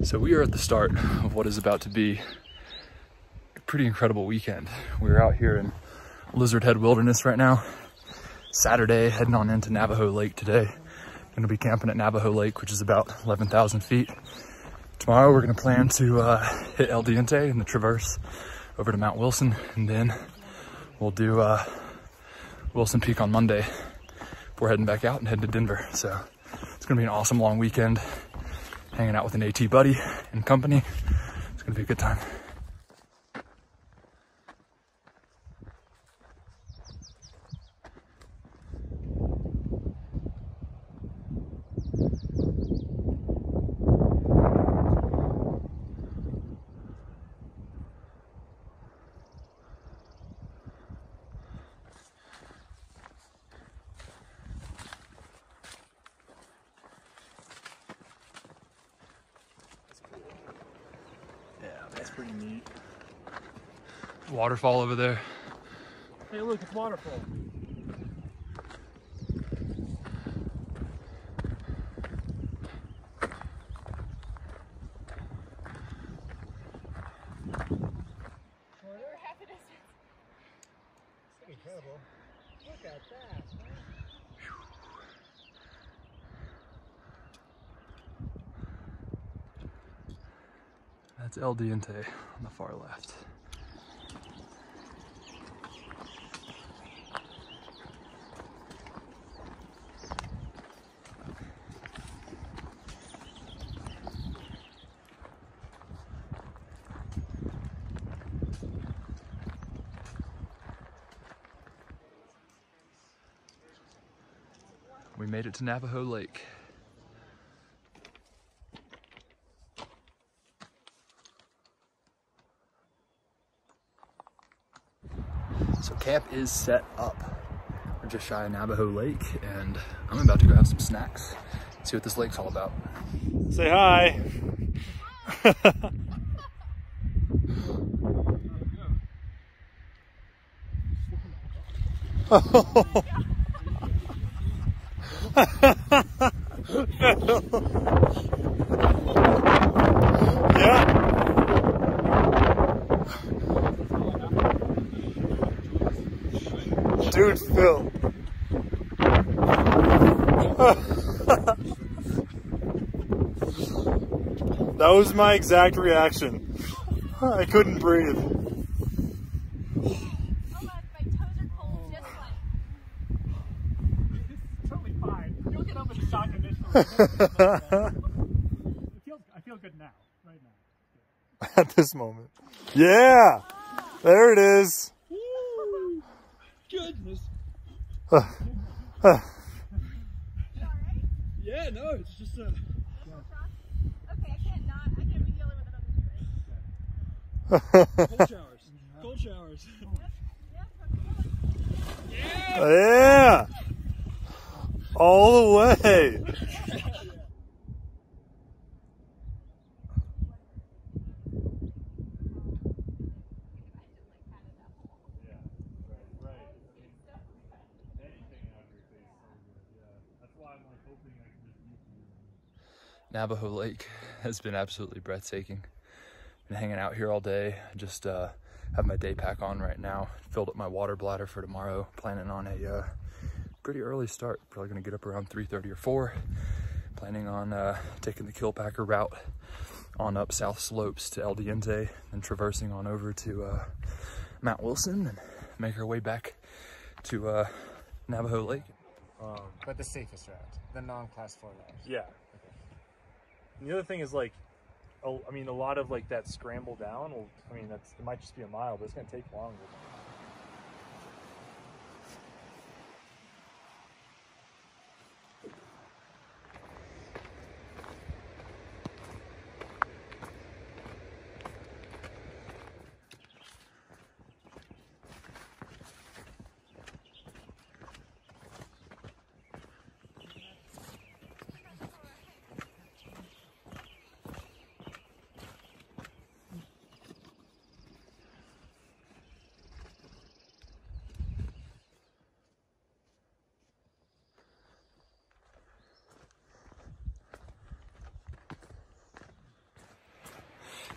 So we are at the start of what is about to be a pretty incredible weekend. We're out here in Lizard Head Wilderness right now. Saturday, heading on into Navajo Lake today. Gonna be camping at Navajo Lake, which is about 11,000 feet. Tomorrow we're gonna plan to hit El Diente and the traverse over to Mount Wilson, and then we'll do Wilson Peak on Monday before heading back out and heading to Denver. So it's gonna be an awesome long weekend, hanging out with an AT buddy and company. It's gonna be a good time. That's pretty neat. Waterfall over there. Hey, look, it's waterfall. We're half a distance. It's incredible. Look at that. That's El Diente on the far left. We made it to Navajo Lake. So camp is set up. We're just shy of Navajo Lake, and I'm about to go have some snacks, see what this lake's all about. Say hi. Yeah. Dude, Phil. That was my exact reaction. I couldn't breathe. Oh my toes are cold, just like. It's totally fine. You'll get over the shock initially. I feel good now, right now. At this moment. Yeah! There it is. Woo! Goodness. You alright? Yeah, no, it's just Okay, I can't be dealing with another cold showers. Cold showers. Yeah! All the way. Navajo Lake has been absolutely breathtaking. Been hanging out here all day. Just have my day pack on right now. Filled up my water bladder for tomorrow. Planning on a pretty early start. Probably gonna get up around 3:30 or 4. Planning on taking the Killpacker route on up south slopes to El Diente and traversing on over to Mount Wilson and make our way back to Navajo Lake. But the safest route, the non-class 4 route. Yeah. And the other thing is, like, I mean, a lot of like that scramble down will, I mean, it might just be a mile, but it's gonna take longer.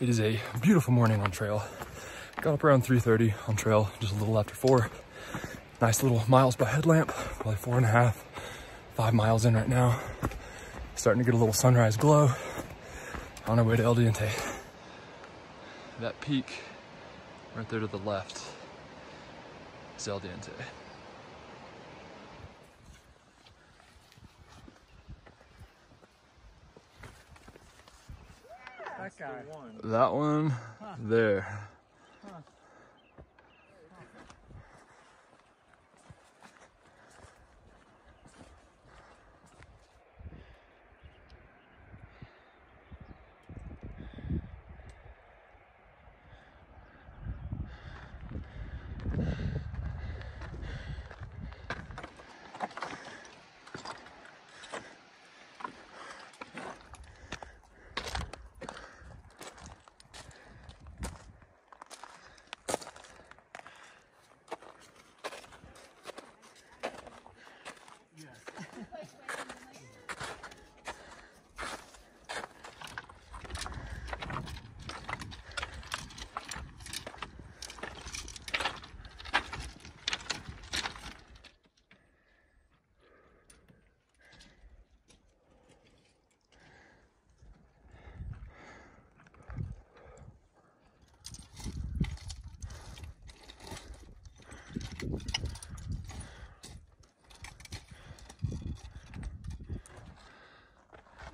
It is a beautiful morning on trail. Got up around 3:30 on trail, just a little after 4. Nice little miles by headlamp, probably 4.5, 5 miles in right now. Starting to get a little sunrise glow on our way to El Diente. That peak right there to the left is El Diente. That guy. That one there.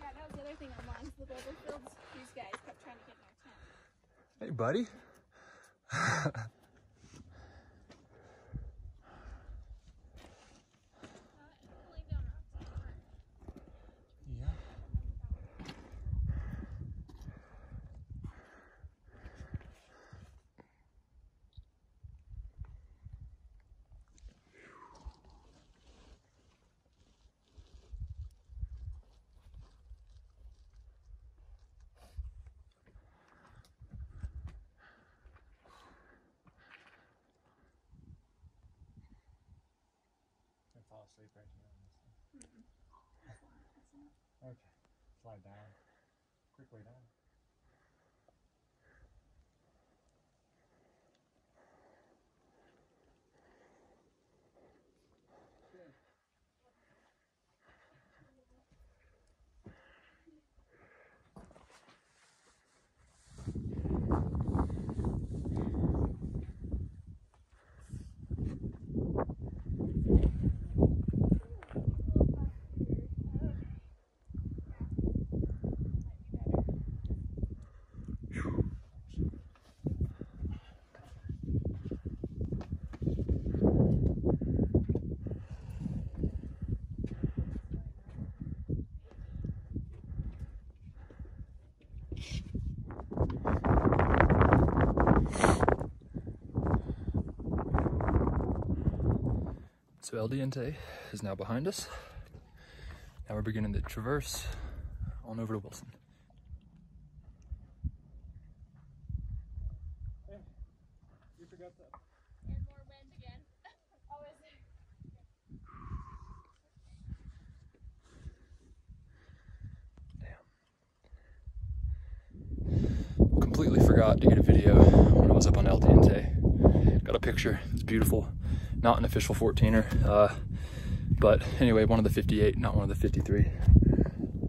Yeah, that was the other thing on Juans, the global fields. These guys kept trying to get in our tent. Hey, buddy. Pulling down rocks. Yeah. I fall asleep right here on this thing. Okay. Slide down. Quickly down. So El Diente is now behind us. Now we're beginning to traverse on over to Wilson. You forgot that. And more wind again. Oh, is it? Completely forgot to get a video when I was up on El Diente. Got a picture, it's beautiful. Not an official 14er, but anyway, one of the 58, not one of the 53.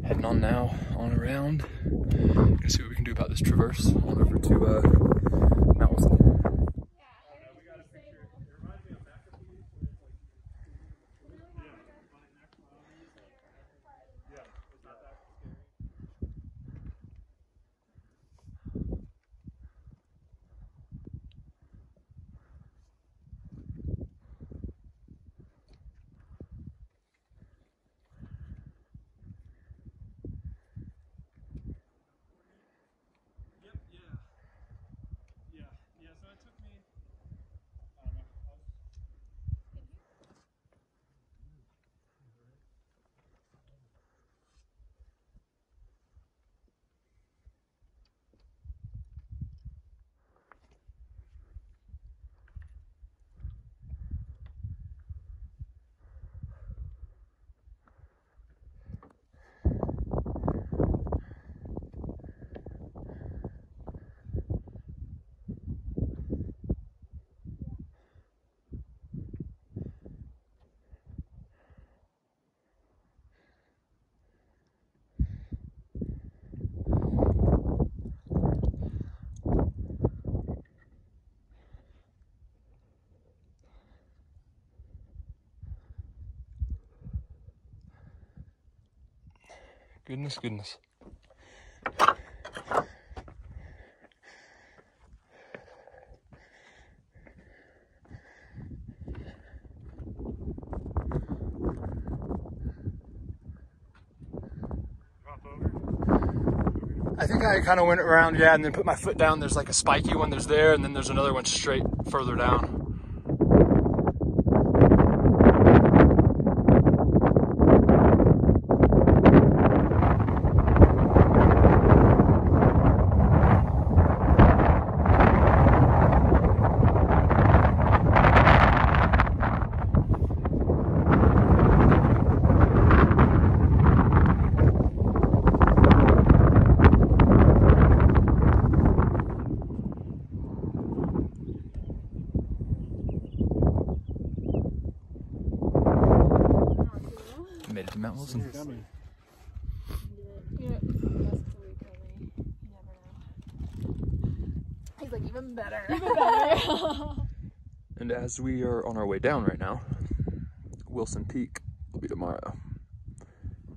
Heading on now, on around. Gonna see what we can do about this traverse on over to Mount Wilson. Yep, yeah. Yeah, yes, Goodness, goodness. I think I kind of went around, yeah, and then put my foot down. There's like a spiky one there's there, and then there's another one straight further down. Made it to Mount Wilson. He's like, even better. And as we are on our way down right now, Wilson Peak will be tomorrow.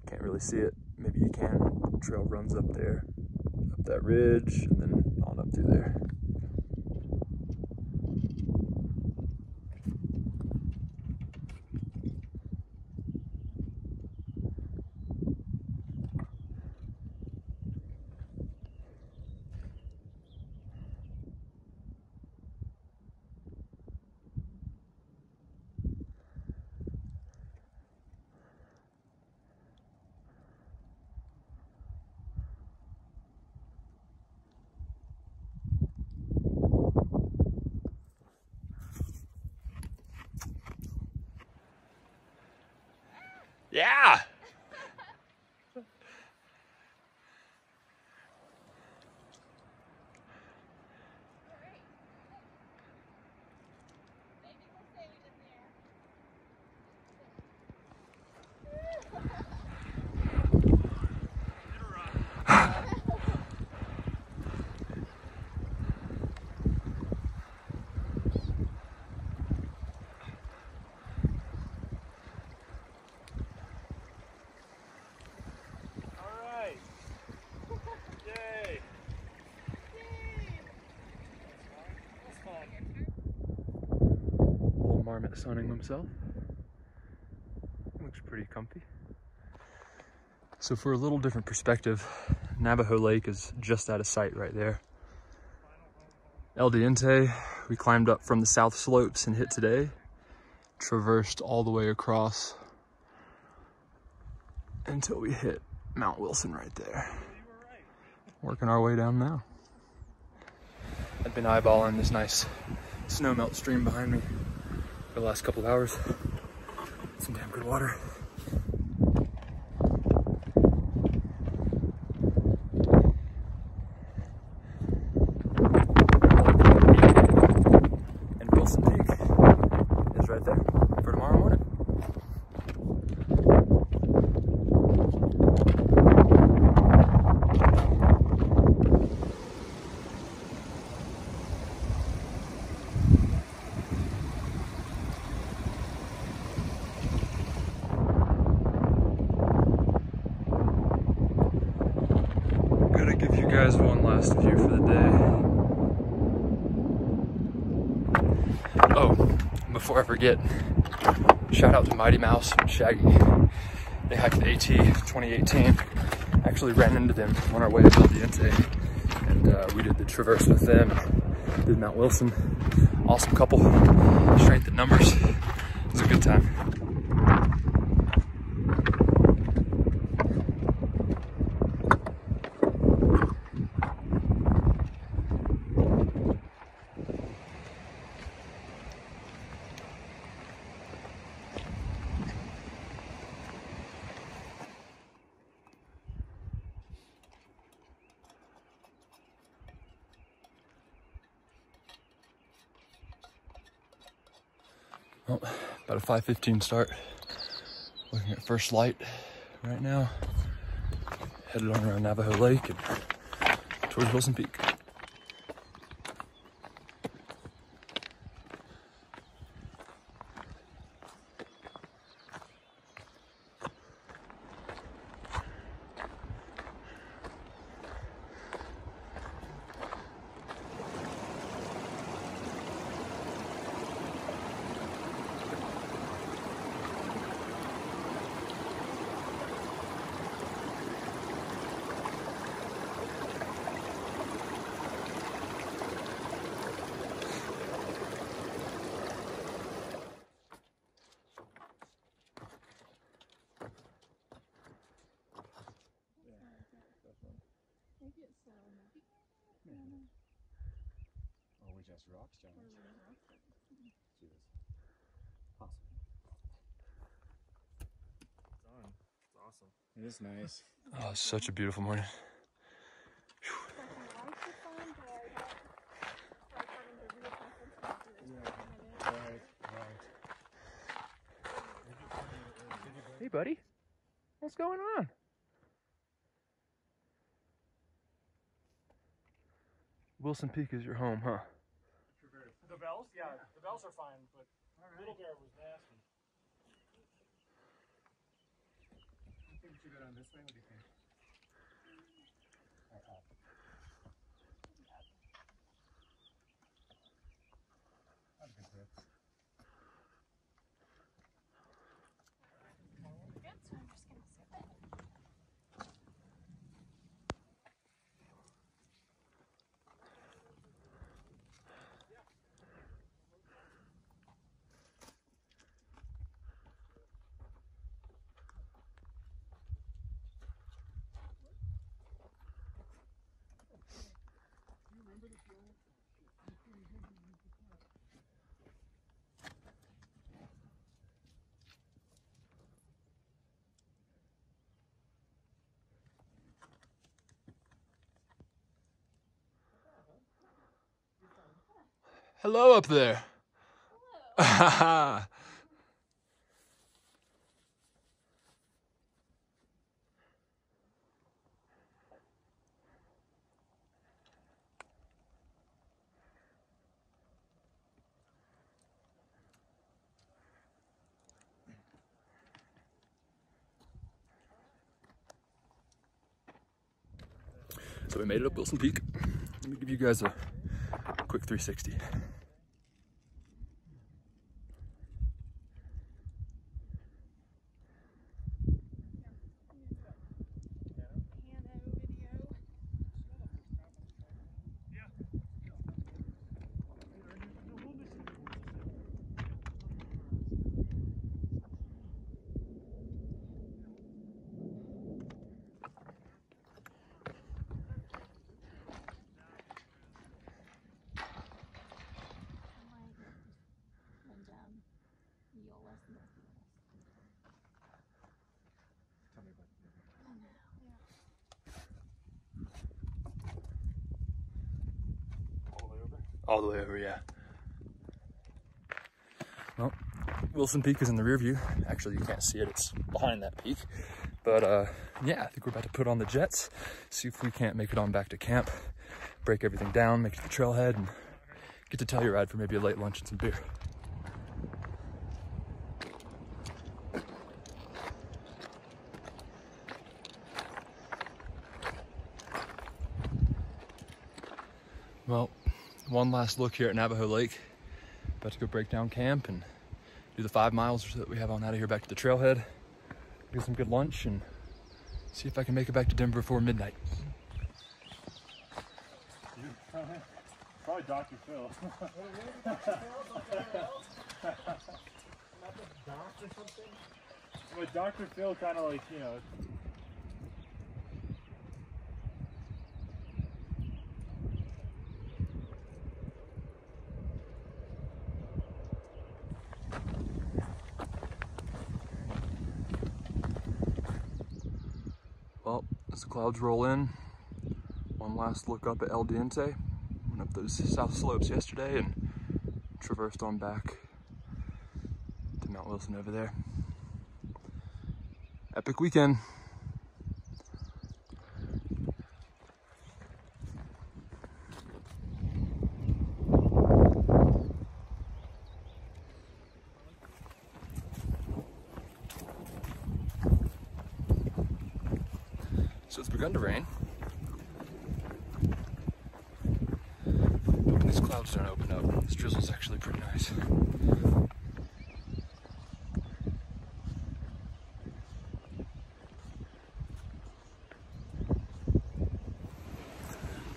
Can't really see it. Maybe you can. The trail runs up there, up that ridge, and then on up through there. Yeah! Marmot sunning himself. Looks pretty comfy. So for a little different perspective, Navajo Lake is just out of sight right there. El Diente, we climbed up from the south slopes and hit today. Traversed all the way across until we hit Mount Wilson right there. Working our way down now. I've been eyeballing this nice snowmelt stream behind me for the last couple of hours. Some damn good water. And Wilson Peak is right there for tomorrow morning. Gotta give you guys one last view for the day. Oh, before I forget, shout out to Mighty Mouse and Shaggy. They hiked the AT 2018. Actually ran into them on our way to El Diente, and we did the traverse with them. Did Mount Wilson. Awesome couple. Strength in numbers. It was a good time. Well, about a 5:15 start. Looking at first light right now. Headed on around Navajo Lake and towards Wilson Peak. just rocks, John. Jesus. Awesome. Done. It's awesome. It is nice. Oh, it's such a beautiful morning. Hey, buddy. What's going on? Wilson Peak is your home, huh? The bells? Yeah, the bells are fine, but Little Bear was nasty. I think we should go down this way. What do you think? Or up? That's a good trip. Good, so I'm just gonna skip it. Hello up there. Hello. So we made it up Wilson Peak. Let me give you guys a quick 360. Tell me about All the way over. All the way over, yeah. Well, Wilson Peak is in the rear view. Actually, you can't see it, it's behind that peak. But yeah, I think we're about to put on the jets, see if we can't make it on back to camp, break everything down, make it to the trailhead, and get to Telluride for maybe a late lunch and some beer. Well, one last look here at Navajo Lake. About to go break down camp and do the 5 miles that we have on out of here back to the trailhead. Get some good lunch and see if I can make it back to Denver before midnight. Probably Dr. Phil. But Dr. Phil kind of like, you know. Well, as the clouds roll in, one last look up at El Diente. Went up those south slopes yesterday and traversed on back to Mount Wilson over there. Epic weekend. So it's begun to rain. Hoping these clouds don't open up. This drizzle's actually pretty nice.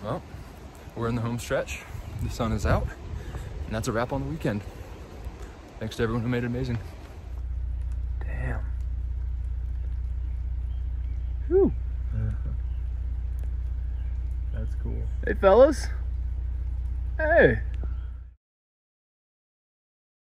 Well, we're in the home stretch. The sun is out, and that's a wrap on the weekend. Thanks to everyone who made it amazing. Damn. Whew. That's cool. Hey, fellas. Hey.